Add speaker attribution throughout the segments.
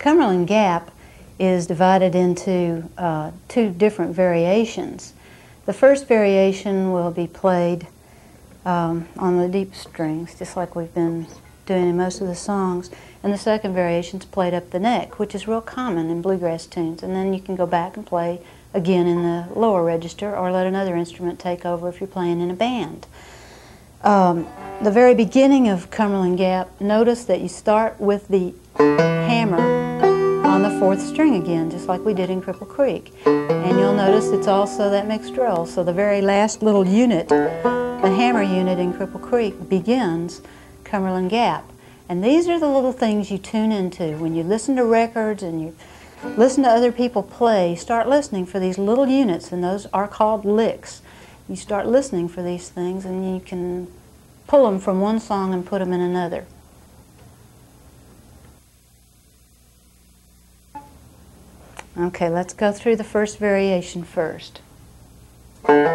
Speaker 1: Cumberland Gap is divided into two different variations. The first variation will be played on the deep strings, just like we've been doing in most of the songs. And the second variation is played up the neck, which is real common in bluegrass tunes. And then you can go back and play again in the lower register or let another instrument take over if you're playing in a band. The very beginning of Cumberland Gap, notice that you start with the hammer on the fourth string again, just like we did in Cripple Creek. And you'll notice it's also that mixed roll. So the very last little unit, the hammer unit in Cripple Creek, begins Cumberland Gap. And these are the little things you tune into. When you listen to records and you listen to other people play, start listening for these little units, and those are called licks. You start listening for these things and you can pull them from one song and put them in another. Okay, let's go through the first variation first. Now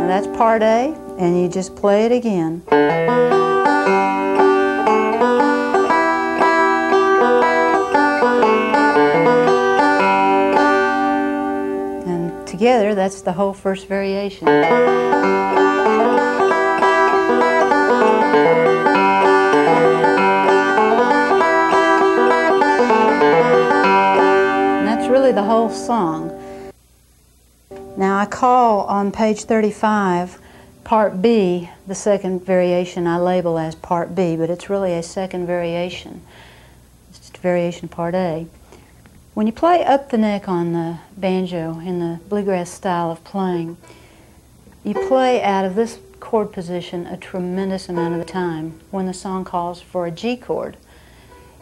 Speaker 1: that's part A, and you just play it again. Together, that's the whole first variation. And that's really the whole song. Now I call on page 35, part B, the second variation I label as part B, but it's really a second variation. It's just variation part A. When you play up the neck on the banjo in the bluegrass style of playing, you play out of this chord position a tremendous amount of the time when the song calls for a G chord.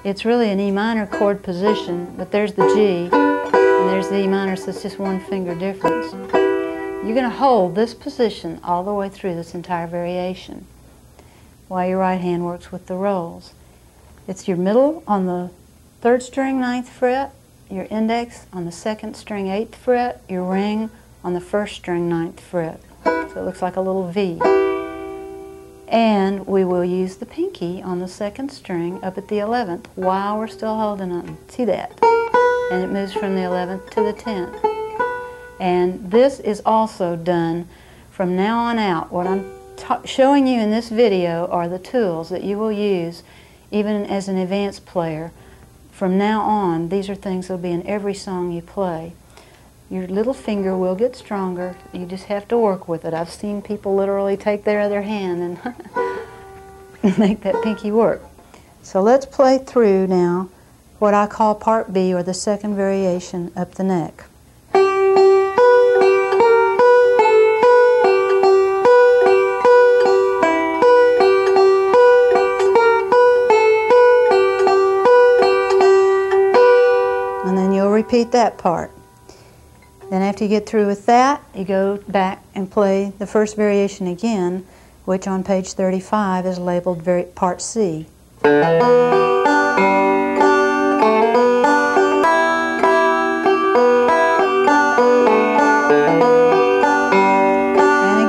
Speaker 1: It's really an E minor chord position, but there's the G and there's the E minor, so it's just one finger difference. You're going to hold this position all the way through this entire variation while your right hand works with the rolls. It's your middle on the third string, 9th fret, your index on the second string, 8th fret, your ring on the first string, 9th fret. So it looks like a little V. And we will use the pinky on the second string up at the 11th while we're still holding on. See that? And it moves from the 11th to the 10th. And this is also done from now on out. What I'm showing you in this video are the tools that you will use even as an advanced player. From now on, these are things that will be in every song you play. Your little finger will get stronger. You just have to work with it. I've seen people literally take their other hand and make that pinky work. So let's play through now what I call part B, or the second variation up the neck. Repeat that part. Then after you get through with that, you go back and play the first variation again, which on page 35 is labeled part C. And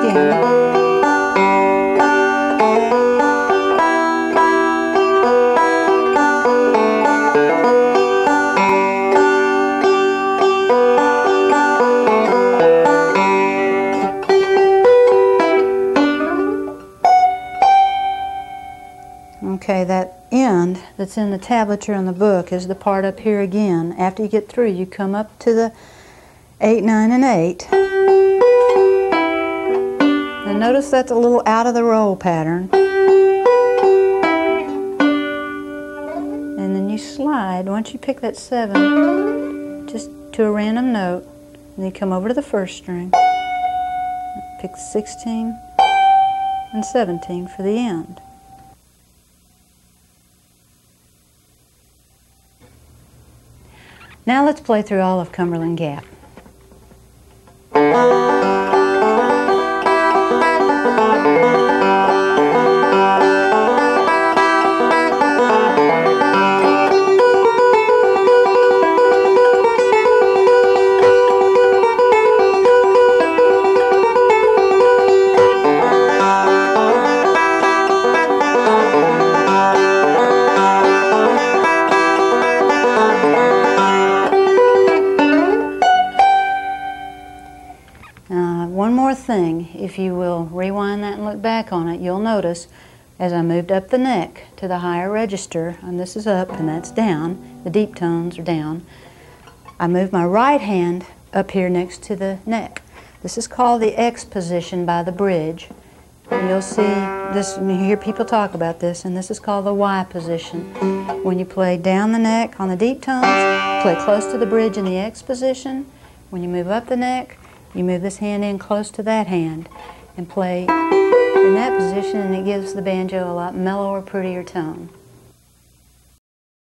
Speaker 1: again. Okay, that end that's in the tablature in the book is the part up here again. After you get through, you come up to the 8, 9, and 8. And notice that's a little out of the roll pattern. And then you slide, once you pick that 7, just to a random note, and you come over to the first string, pick 16 and 17 for the end. Now let's play through all of Cumberland Gap. One more thing, if you will rewind that and look back on it, you'll notice as I moved up the neck to the higher register, and this is up and that's down, the deep tones are down, I moved my right hand up here next to the neck. This is called the X position by the bridge. And you'll see this, and you hear people talk about this, and this is called the Y position. When you play down the neck on the deep tones, play close to the bridge in the X position. When you move up the neck, you move this hand in close to that hand and play in that position, and it gives the banjo a lot mellower, prettier tone.